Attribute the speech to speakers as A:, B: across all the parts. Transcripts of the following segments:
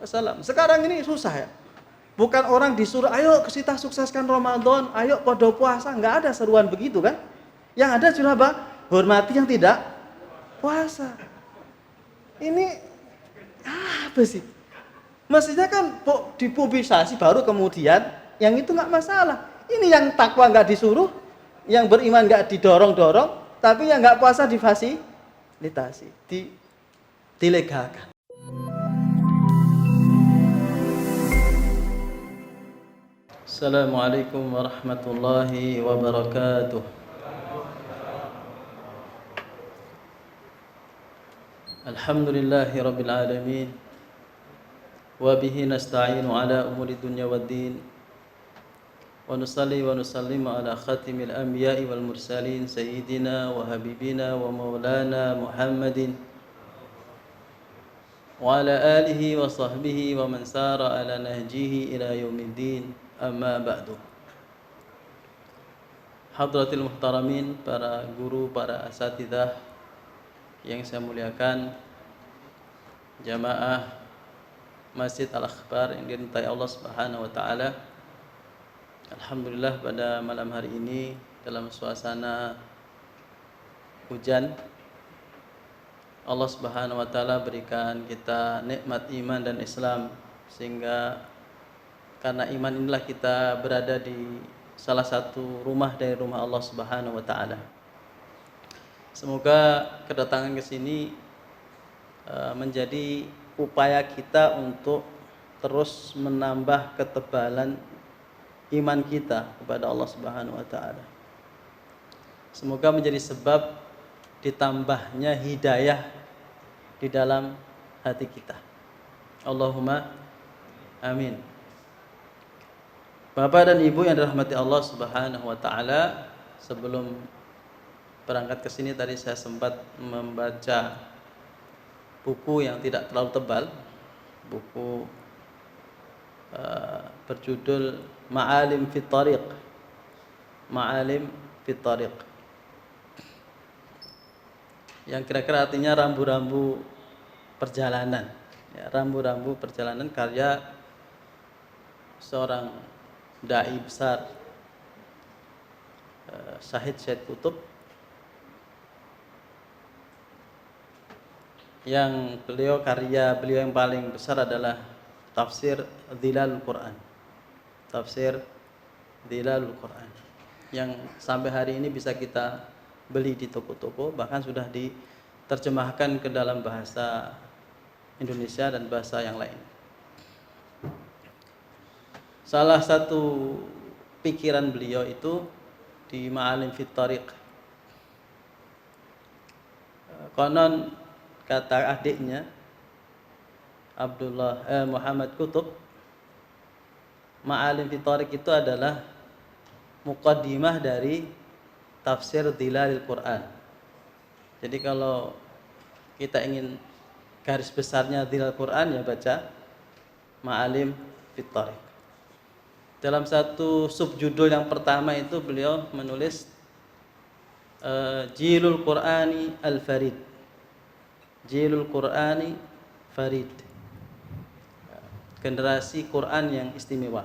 A: wasallam. Sekarang ini susah ya. Bukan orang disuruh, ayo kita sukseskan Ramadan, ayo podo puasa, nggak ada seruan begitu kan? Yang ada cuma apa? Hormati yang tidak puasa. Ini apa sih? Mestinya kan dipublikasi baru kemudian yang itu nggak masalah. Ini yang takwa nggak disuruh, yang beriman nggak didorong-dorong, tapi yang nggak puasa difasilitasi, dilegalkan. Assalamualaikum warahmatullahi wabarakatuh. Alhamdulillahi rabbil alamin. Wa bihi nasta'inu ala umuri dunya waddin. Wa nusalli wa nusallimu ala khatimil anbiya'i wal mursalin sayyidina wa habibina wa maulana Muhammadin wa ala alihi wa sahbihi wa man sara ala nahjihi ila yaumiddin. Amma ba'du. Hadratil muhtaramin, para guru, para asatidzah yang saya muliakan, jamaah Masjid Al-Akhbar yang dicintai Allah Subhanahu wa taala. Alhamdulillah pada malam hari ini dalam suasana hujan, Allah Subhanahu wa taala berikan kita nikmat iman dan Islam, sehingga karena iman inilah kita berada di salah satu rumah dari rumah Allah Subhanahu wa taala. Semoga kedatangan ke sini menjadi upaya kita untuk terus menambah ketebalan iman kita kepada Allah Subhanahu wa taala. Semoga menjadi sebab ditambahnya hidayah di dalam hati kita. Allahumma amin. Bapak dan Ibu yang dirahmati Allah Subhanahu wa taala, sebelum berangkat ke sini tadi saya sempat membaca buku yang tidak terlalu tebal, buku berjudul Ma'alim fit Thariq. Ma'alim fit Thariq. Yang kira-kira artinya rambu-rambu perjalanan. Ya, rambu-rambu perjalanan karya seorang dai besar, Syahid Said Qutb, yang karya beliau yang paling besar adalah tafsir Dhilalul Quran. Tafsir Dhilalul Quran yang sampai hari ini bisa kita beli di toko-toko, bahkan sudah diterjemahkan ke dalam bahasa Indonesia dan bahasa yang lain. Salah satu pikiran beliau itu di Ma'alim fit Thariq. Konon kata adiknya Muhammad Qutb, Ma'alim fit Thariq itu adalah muqaddimah dari tafsir Dhilalil Quran. Jadi kalau kita ingin garis besarnya Dhilalil Quran, ya baca Ma'alim fit Thariq. Dalam satu subjudul yang pertama itu beliau menulis Jilul Qur'ani Al-Farid. Jilul Qur'ani Farid. Generasi Quran yang istimewa.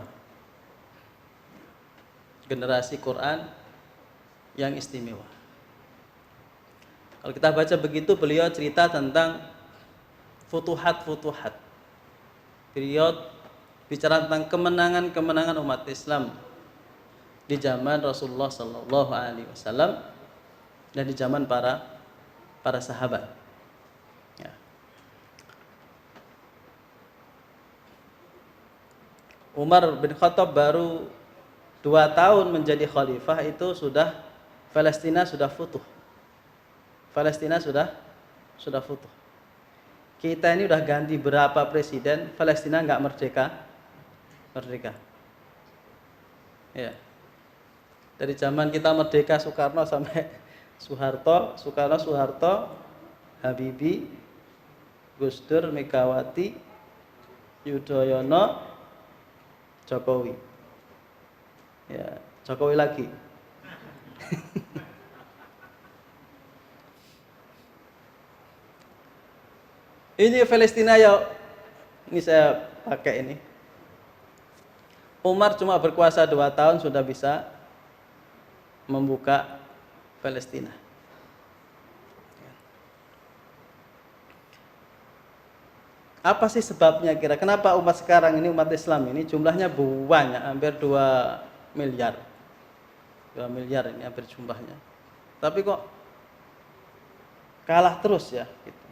A: Generasi Quran yang istimewa. Kalau kita baca begitu, beliau cerita tentang futuhat-futuhat. Beliau bicara tentang kemenangan-kemenangan umat Islam di zaman Rasulullah sallallahu alaihi wasallam dan di zaman para sahabat. Ya. Umar bin Khattab baru 2 tahun menjadi khalifah itu sudah Palestina sudah futuh. Palestina sudah futuh. Kita ini udah ganti berapa presiden, Palestina nggak merdeka. Ya. Dari zaman kita merdeka Soekarno sampai Soeharto, Habibie, Gus Dur, Megawati, Yudhoyono, Jokowi. Ya, Jokowi lagi. Ini Palestina ya Ini saya pakai ini. Umar cuma berkuasa 2 tahun sudah bisa membuka Palestina. Apa sih sebabnya kira? Kenapa umat sekarang ini, umat Islam ini jumlahnya banyak, hampir 2 miliar. 2 miliar ini hampir jumlahnya. Tapi kok kalah terus ya gitu.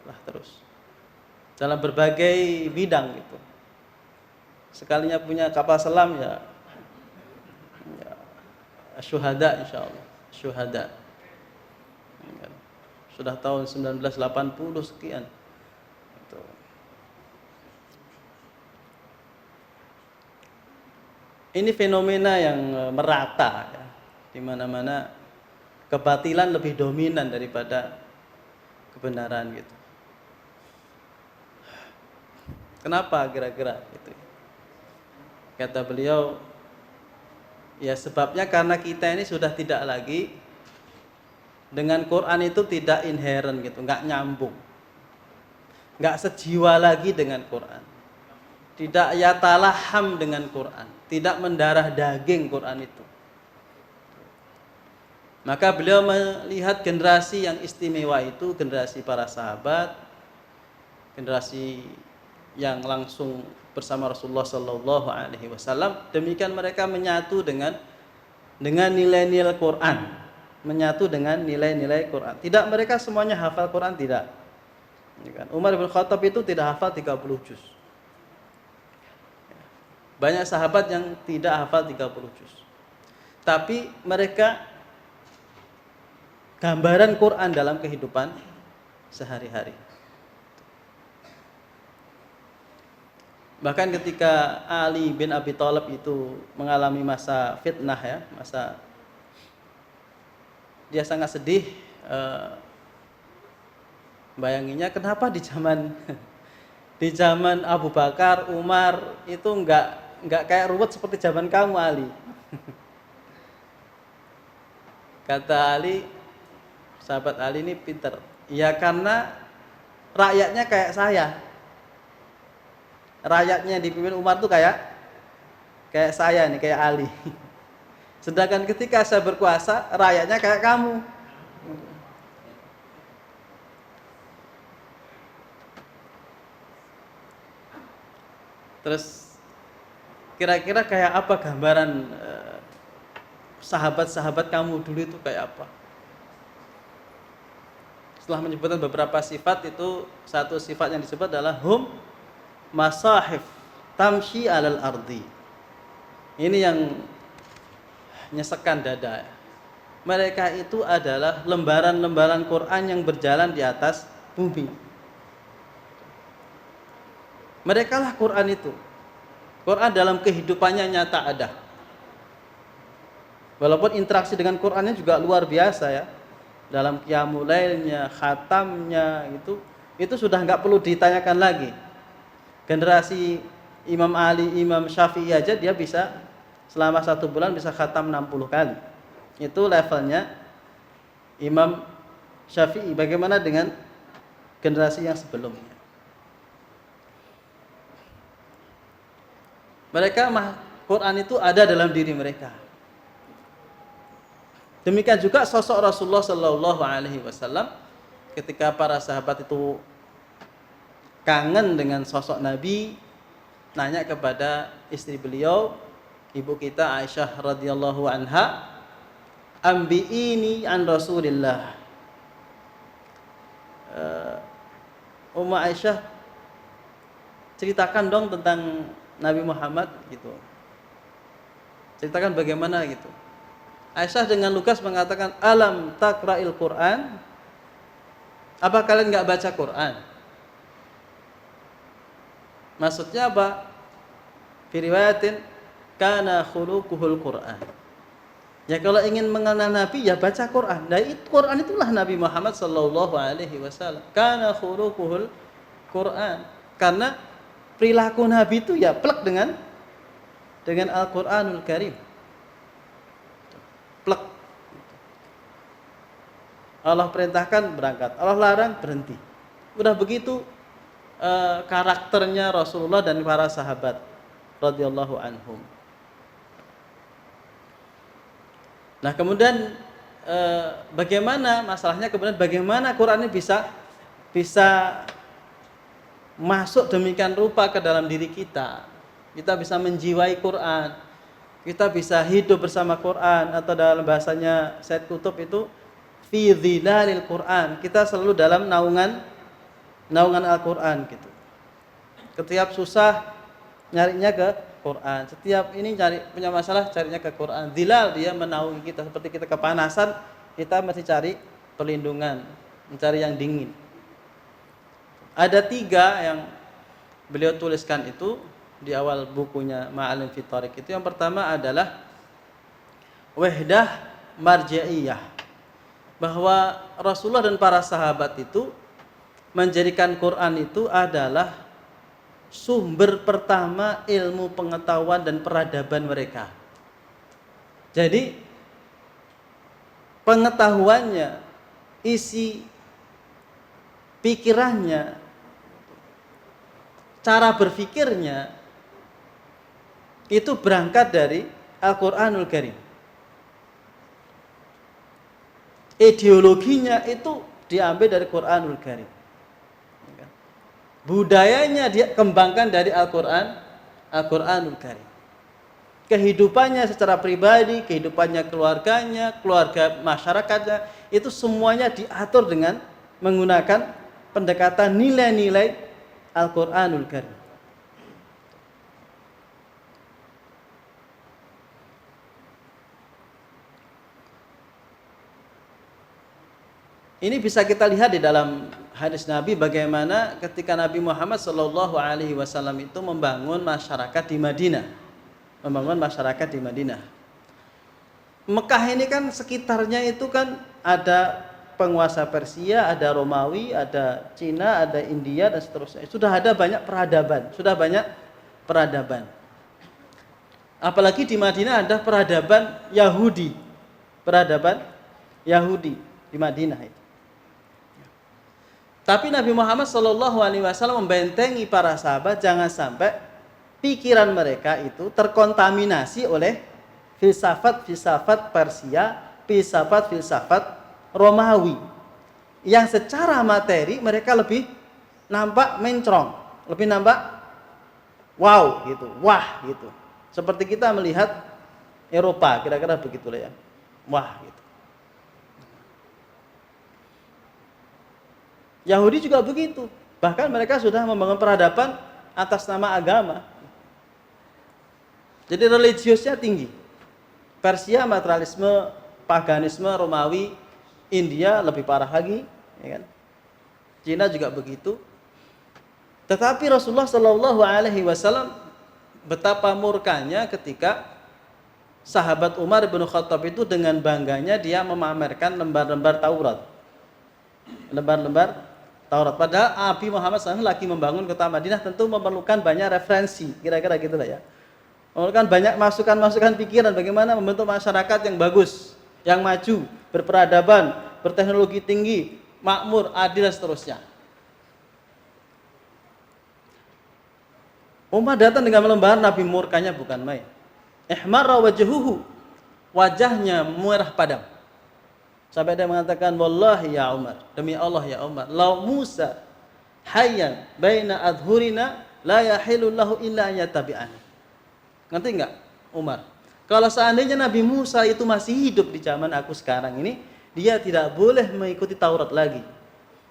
A: Kalah terus. Dalam berbagai bidang gitu. Sekalinya punya kapal selam ya syuhada insyaallah. Syuhada. Sudah tahun 1980 sekian. Ini fenomena yang merata ya, di mana-mana kebatilan lebih dominan daripada kebenaran gitu. Kenapa kira-kira gitu? Kata beliau, ya sebabnya karena kita ini sudah tidak lagi dengan Quran itu tidak inherent gitu, nggak nyambung, nggak sejiwa lagi dengan Quran, tidak yatalaham dengan Quran, tidak mendarah daging Quran itu. Maka beliau melihat generasi yang istimewa itu generasi para sahabat, generasi yang langsung bersama Rasulullah Sallallahu Alaihi Wasallam. Demikian mereka menyatu dengan nilai-nilai Quran, menyatu dengan nilai-nilai Quran. Tidak mereka semuanya hafal Quran, tidak. Umar bin Khattab itu tidak hafal 30 juz. Banyak sahabat yang tidak hafal 30 juz. Tapi mereka gambaran Quran dalam kehidupan sehari-hari. Bahkan ketika Ali bin Abi Thalib itu mengalami masa fitnah ya, masa dia sangat sedih, bayanginya kenapa di zaman Abu Bakar, Umar itu enggak kayak ruwet seperti zaman kamu Ali. Kata Ali, sahabat Ali ini pinter. Ya karena rakyatnya kayak saya. Rakyatnya dipimpin Umar tuh kayak saya nih, kayak Ali. Sedangkan ketika saya berkuasa, rakyatnya kayak kamu. Terus kira-kira kayak apa gambaran sahabat-sahabat kamu dulu itu kayak apa? Setelah menyebutkan beberapa sifat, itu satu sifat yang disebut adalah hum masahif tamshi alal ardi. Ini yang nyesekkan dada. Mereka itu adalah lembaran-lembaran Quran yang berjalan di atas bumi. Mereka lah Quran itu. Quran dalam kehidupannya nyata ada. Walaupun interaksi dengan Qurannya juga luar biasa ya. Dalam qiyamul lailnya, khatamnya itu sudah nggak perlu ditanyakan lagi. Generasi Imam Ali, Imam Syafi'i aja dia bisa selama 1 bulan bisa khatam 60 kali. Itu levelnya Imam Syafi'i. Bagaimana dengan generasi yang sebelumnya? Mereka Quran itu ada dalam diri mereka. Demikian juga sosok Rasulullah Sallallahu Alaihi Wasallam ketika para sahabat itu kangen dengan sosok Nabi, nanya kepada istri beliau, ibu kita Aisyah radhiyallahu anha, ambi'ini an Rasulillah. Ummu Aisyah, ceritakan dong tentang Nabi Muhammad gitu. Ceritakan bagaimana gitu. Aisyah dengan lugas mengatakan, alam taqra'il Quran? Apa kalian nggak baca Quran? Maksudnya apa? Fi riwayatin kana khuluquhul Quran. Ya kalau ingin mengenal Nabi ya baca Quran. Nah, itu Quran itulah Nabi Muhammad sallallahu alaihi wasallam. Kana khuluquhul Quran. Karena perilaku Nabi itu ya plek dengan Al-Qur'anul Karim. Plek. Allah perintahkan berangkat, Allah larang berhenti. Udah begitu karakternya Rasulullah dan para sahabat radhiyallahu anhum. Nah, kemudian bagaimana masalahnya, kemudian bagaimana Quran ini bisa masuk demikian rupa ke dalam diri kita. Kita bisa menjiwai Quran, kita bisa hidup bersama Quran, atau dalam bahasanya Said Qutb itu fi dhilalil Quran. Kita selalu dalam naungan Al-Quran gitu. Setiap susah nyarinya ke Quran, setiap ini punya masalah carinya ke Quran. Dhilal, dia menaungi kita. Seperti kita kepanasan, kita mesti cari perlindungan, mencari yang dingin. Ada 3 yang beliau tuliskan itu di awal bukunya Ma'alim fi Thariq itu. Yang pertama adalah wahdah marja'iyah, bahwa Rasulullah dan para sahabat itu menjadikan Quran itu adalah sumber pertama ilmu pengetahuan dan peradaban mereka. Jadi pengetahuannya, isi pikirannya, cara berpikirnya itu berangkat dari Al-Quranul Karim. Ideologinya itu diambil dari Quranul Karim. Budayanya dia kembangkan dari Al-Quranul Karim. Kehidupannya secara pribadi, kehidupannya keluarganya, keluarga masyarakatnya, itu semuanya diatur dengan menggunakan pendekatan nilai-nilai Al-Quranul Karim. Ini bisa kita lihat di dalam hadis Nabi, bagaimana ketika Nabi Muhammad SAW itu membangun masyarakat di Madinah. Mekah ini kan sekitarnya itu kan ada penguasa Persia, ada Romawi, ada Cina, ada India, dan seterusnya. Sudah ada banyak peradaban. Apalagi di Madinah ada peradaban Yahudi di Madinah itu. Tapi Nabi Muhammad SAW membentengi para sahabat jangan sampai pikiran mereka itu terkontaminasi oleh filsafat Persia, filsafat Romawi, yang secara materi mereka lebih nampak mencrong, lebih nampak wow gitu, wah gitu. Seperti kita melihat Eropa, kira-kira begitulah ya, wah gitu. Yahudi juga begitu. Bahkan mereka sudah membangun peradaban atas nama agama. Jadi religiusnya tinggi. Persia materialisme, paganisme, Romawi, India lebih parah lagi, ya kan? Cina juga begitu. Tetapi Rasulullah SAW betapa murkanya ketika sahabat Umar bin Khattab itu dengan bangganya dia memamerkan lembar-lembar Taurat. Padahal Nabi Muhammad SAW lagi membangun kota Madinah, tentu memerlukan banyak referensi, kira-kira gitulah ya. Memerlukan banyak masukan pikiran bagaimana membentuk masyarakat yang bagus, yang maju, berperadaban, berteknologi tinggi, makmur, adil, dan seterusnya. Umar datang dengan lembaran, Nabi murkanya bukan main. Ihmarra wajhuhu, wajahnya merah padam. Sampai dia mengatakan, wallahi ya Umar, demi Allah ya Umar, lau Musa hayyan baina adhurina la yahilu lahu illa an yatabi'ani. Ngerti enggak Umar? Kalau seandainya Nabi Musa itu masih hidup di zaman aku sekarang ini, dia tidak boleh mengikuti Taurat lagi.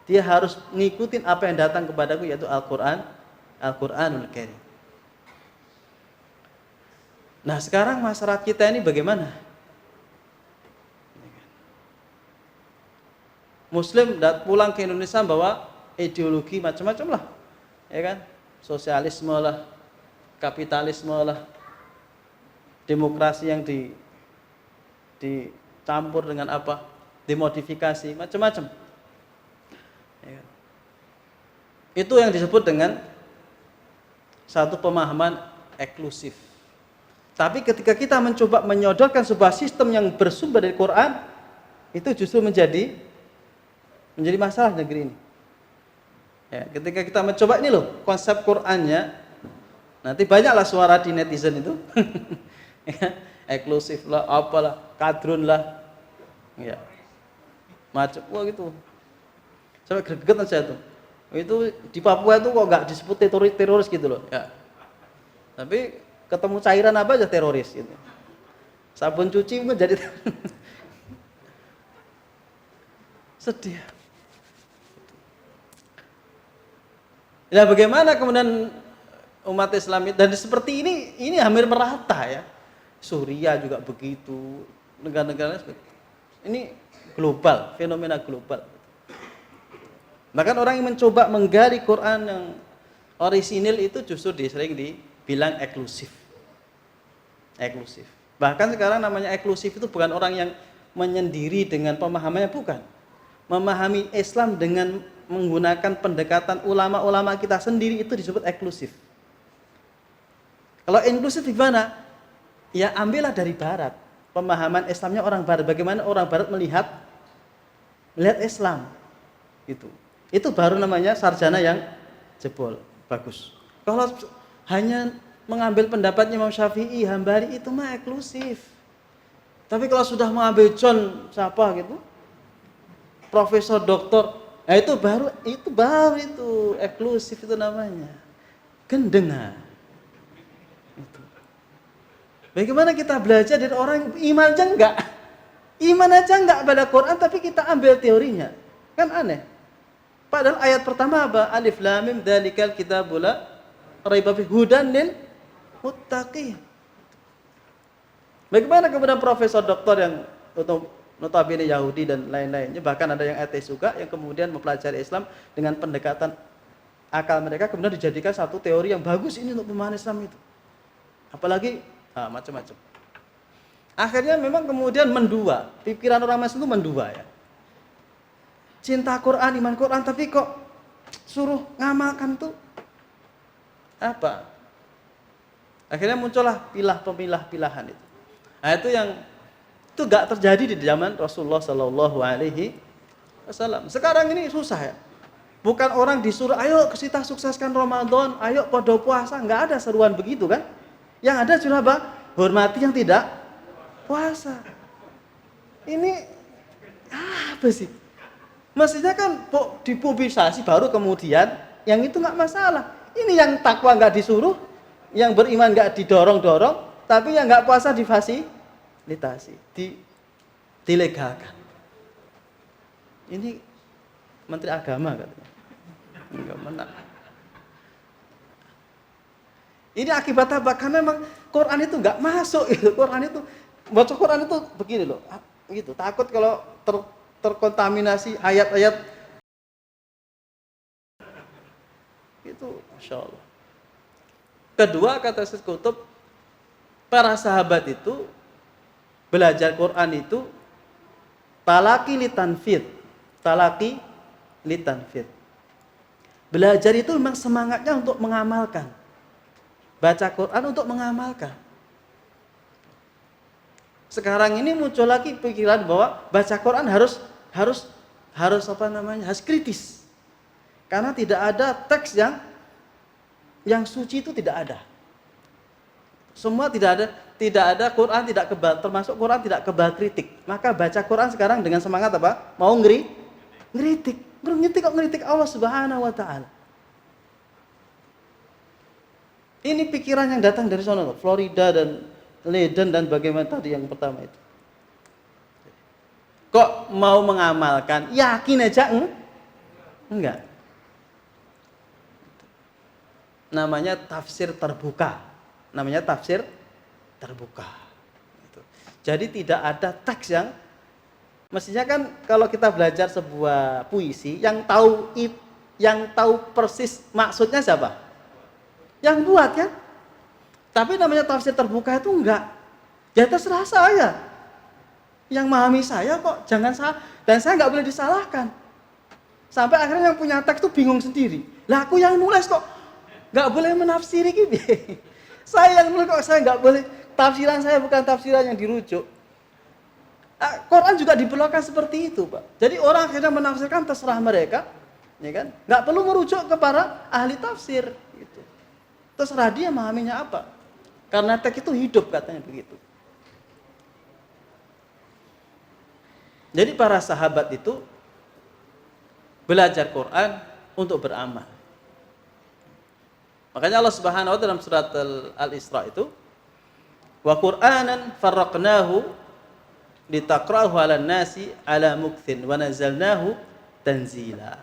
A: Dia harus mengikuti apa yang datang kepadaku, yaitu Al-Quranul Karim. Nah, sekarang masyarakat kita ini bagaimana? Muslim pulang ke Indonesia bawa ideologi macam-macam lah, ya kan? Sosialisme lah, kapitalisme lah, demokrasi yang dicampur dengan apa? Dimodifikasi, macam-macam. Ya kan? Itu yang disebut dengan satu pemahaman eksklusif. Tapi ketika kita mencoba menyodorkan sebuah sistem yang bersumber dari Quran, itu justru menjadi masalah negeri ini. Ya, ketika kita mencoba ini loh konsep Qur'annya, nanti banyaklah suara di netizen itu, ya, eksklusif lah, apalah, kadrun lah, ya, macam, wah gitu, sampai greget aja tuh. Itu di Papua itu kok nggak disebut teroris gitu loh, ya. Tapi ketemu cairan apa aja teroris gitu. Sabun cuci pun jadi sedih. Ya bagaimana kemudian umat Islam itu, dan seperti ini hampir merata ya. Suriah juga begitu, negara-negara ini global, fenomena global. Bahkan orang yang mencoba menggali Quran yang orisinil itu justru sering dibilang eksklusif. Eksklusif. Bahkan sekarang namanya eksklusif itu bukan orang yang menyendiri dengan pemahamannya, bukan. Memahami Islam dengan menggunakan pendekatan ulama-ulama kita sendiri itu disebut eksklusif. Kalau inklusif di mana? Ya ambillah dari barat. Pemahaman Islamnya orang barat. Bagaimana orang barat melihat Islam. Itu baru namanya sarjana yang jebol. Bagus. Kalau hanya mengambil pendapatnya Imam Syafi'i, Hambali, itu mah eksklusif. Tapi kalau sudah mengambil John siapa gitu, profesor, doktor, nah itu baru eksklusif itu namanya. Gendengar. Itu. Bagaimana kita belajar dari orang iman aja enggak pada Quran, tapi kita ambil teorinya. Kan aneh. Padahal ayat pertama apa? Alif Lam Mim dzalikal kitabul la raiba fihi hudan lil muttaqin. Bagaimana kemudian profesor doktor yang notabene Yahudi dan lain-lainnya, bahkan ada yang ateis juga yang kemudian mempelajari Islam dengan pendekatan akal mereka, kemudian dijadikan satu teori yang bagus ini untuk pemahaman Islam itu. Apalagi macam-macam. Akhirnya memang kemudian mendua, pikiran orang Muslim itu mendua ya. Cinta Quran, iman Quran, tapi kok suruh ngamalkan tuh apa? Akhirnya muncullah pemilah-pilahan itu. Nah itu gak terjadi di zaman Rasulullah Sallallahu Alaihi Wasallam. Sekarang ini susah ya. Bukan orang disuruh, ayo kita sukseskan Ramadan, ayo podo puasa, nggak ada seruan begitu kan? Yang ada cuma apa? Hormati yang tidak puasa. Ini apa sih? Mestinya kan dipublikasi baru kemudian yang itu nggak masalah. Ini yang takwa nggak disuruh, yang beriman nggak didorong-dorong, tapi yang nggak puasa difasilitasi, dilegalkan. Ini Menteri Agama katanya. Enggak menang. Ini akibat apa? Karena memang Quran itu nggak masuk gitu. Quran itu baca Quran itu begini loh, gitu. Takut kalau terkontaminasi ayat-ayat itu, Masya Allah. Kedua, kata Syekh Qutb, para sahabat itu belajar Quran itu talaki litanfid. Belajar itu memang semangatnya untuk mengamalkan. Baca Quran untuk mengamalkan. Sekarang ini muncul lagi pikiran bahwa baca Quran harus harus kritis. Karena tidak ada teks yang suci, itu tidak ada. Semua tidak ada Quran tidak kebal, termasuk Quran tidak kebal kritik. Maka baca Quran sekarang dengan semangat apa? Mau ngeritik Allah Subhanahu wa taala. Ini pikiran yang datang dari sana, Florida dan Leiden dan bagaimana tadi yang pertama itu. Kok mau mengamalkan? Yakin aja enggak. Namanya tafsir terbuka. Jadi tidak ada teks yang mestinya kan kalau kita belajar sebuah puisi yang tahu persis maksudnya siapa? Yang buat kan? Tapi namanya tafsir terbuka itu enggak. Ya terserah saya. Yang memahami saya kok jangan salah, dan saya enggak boleh disalahkan. Sampai akhirnya yang punya teks itu bingung sendiri. Lah aku yang nulis kok enggak boleh menafsiri gitu. Saya yang nulis kok saya enggak boleh, tafsiran saya bukan tafsiran yang dirujuk. Quran juga diperlakukan seperti itu, Pak. Jadi orang akhirnya menafsirkan terserah mereka. ya kan? Nggak perlu merujuk ke para ahli tafsir gitu. Terserah dia memahaminya apa. Karena teks itu hidup katanya begitu. Jadi para sahabat itu belajar Quran untuk beramal. Makanya Allah Subhanahu wa taala dalam surat Al-Isra itu, wa Qur'anan farraqnahu litaqra'ahu 'alan nasi 'ala mukthin wa nazzalnahu tanzila.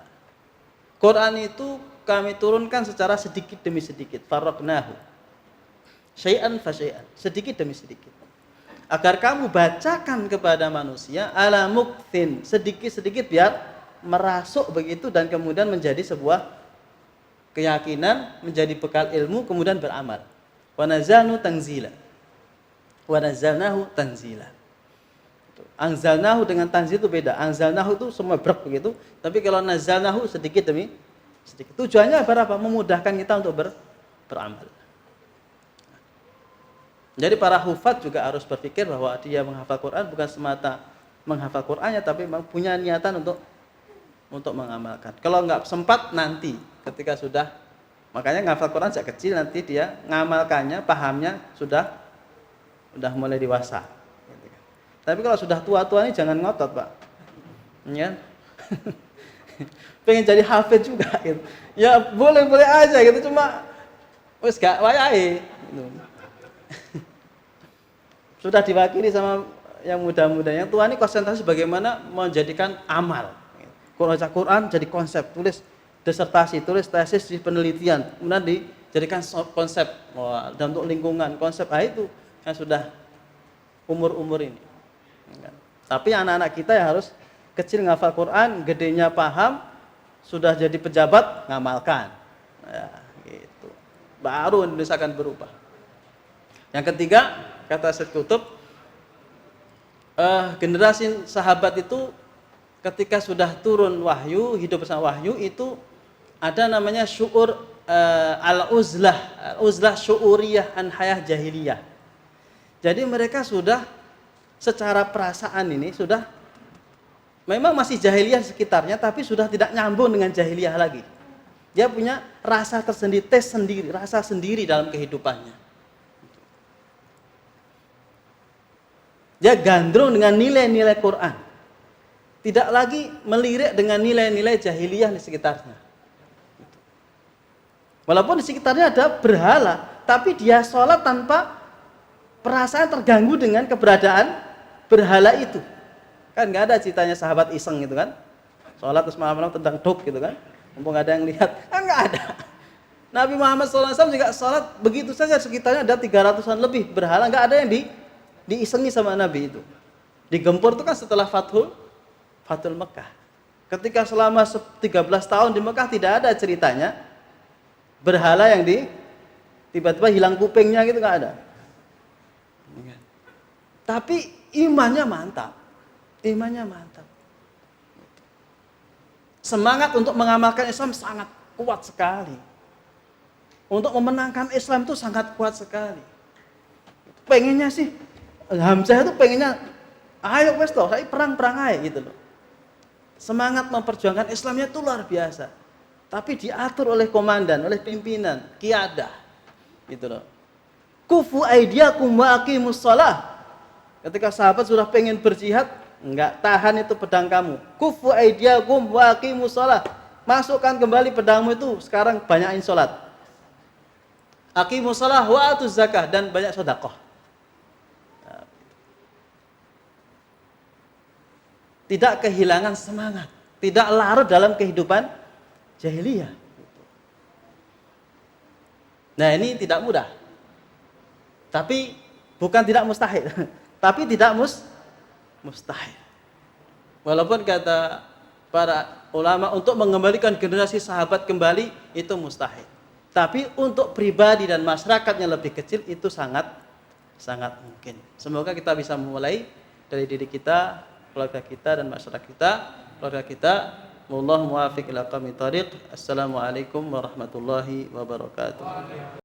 A: Quran itu kami turunkan secara sedikit demi sedikit, farraqnahu. Syai'an fa syai'an, sedikit demi sedikit. Agar kamu bacakan kepada manusia 'ala mukthin, sedikit-sedikit biar merasuk begitu dan kemudian menjadi sebuah keyakinan, menjadi bekal ilmu, kemudian beramal. Wa nazzalnahu tanzila. Wa nazzalnahu tanzila. Anzalnahu dengan tanzil itu beda. Anzalnahu itu semua brek begitu, tapi kalau nazzalnahu sedikit demi sedikit. Tujuannya apa? Memudahkan kita untuk beramal. Jadi para hufaz juga harus berpikir bahwa dia menghafal Quran bukan semata menghafal Qurannya, tapi memang punya niatan untuk mengamalkan. Kalau nggak sempat nanti ketika sudah, makanya menghafal Quran sejak kecil, nanti dia ngamalkannya, pahamnya sudah mulai dewasa. Tapi kalau sudah tua-tua ini jangan ngotot, Pak. Ya. Pengen jadi hafid juga gitu. Ya boleh-boleh aja gitu, cuma wis gak wayahe gitu. Sudah diwakili sama yang muda-muda. Yang tua ini konsentrasi bagaimana menjadikan amal. Kalau baca Quran jadi konsep, tulis disertasi, tulis tesis di penelitian, kemudian dijadikan konsep. Dan untuk lingkungan, konsep itu yang sudah umur-umur ini. Tapi anak-anak kita yang harus kecil ngafal Quran, gedenya paham, sudah jadi pejabat ngamalkan. Ya, gitu. Baru Indonesia akan berubah. Yang ketiga, kata Syed Qutb, generasi sahabat itu ketika sudah turun wahyu, hidup bersama wahyu, itu ada namanya syu'ur al-uzlah syu'uriyah an hayah jahiliyah. Jadi mereka sudah secara perasaan ini sudah memang masih jahiliyah sekitarnya, tapi sudah tidak nyambung dengan jahiliyah lagi. Dia punya rasa tersendiri, tes sendiri, rasa sendiri dalam kehidupannya. Dia gandrung dengan nilai-nilai Quran. Tidak lagi melirik dengan nilai-nilai jahiliyah di sekitarnya. Walaupun di sekitarnya ada berhala, tapi dia sholat tanpa perasaan terganggu dengan keberadaan berhala itu. Kan nggak ada ceritanya sahabat iseng gitu kan, sholat terus malam-malam tendang dok gitu kan, mumpung nggak ada yang lihat, kan nggak ada. Nabi Muhammad SAW juga sholat begitu saja, sekitarnya ada 300-an lebih berhala, nggak ada yang diisengi sama Nabi itu. Digempur itu kan setelah Fathul Mekah. Ketika selama 13 tahun di Mekah tidak ada ceritanya berhala yang tiba-tiba hilang kupingnya gitu, nggak ada. Tapi imannya mantap. Semangat untuk mengamalkan Islam sangat kuat sekali. Untuk memenangkan Islam itu sangat kuat sekali. Pengennya sih, Hamzah itu pengennya, ayo wes toh, saya perang aja gitu loh. Semangat memperjuangkan Islamnya itu luar biasa. Tapi diatur oleh komandan, oleh pimpinan, qiyadah gitu loh. Kufu aidiakum wa aqimus shalah. Ketika sahabat sudah pengen berjihad, enggak tahan itu pedang kamu. Kufu aidiakum wa aqimus shalah. Masukkan kembali pedangmu itu, sekarang banyakin salat. Aqimus shalah wa atuz zakah, dan banyak sedekah. Tidak kehilangan semangat, tidak larut dalam kehidupan jahiliyah. Nah, ini tidak mudah. Tapi bukan tidak mustahil. Tapi tidak mustahil. Walaupun kata para ulama untuk mengembalikan generasi sahabat kembali itu mustahil. Tapi untuk pribadi dan masyarakatnya lebih kecil itu sangat mungkin. Semoga kita bisa memulai dari diri kita, keluarga kita dan masyarakat kita. Keluarga kita, wallahu muwaffiq ila aqwamit thariq. Assalamualaikum warahmatullahi wabarakatuh.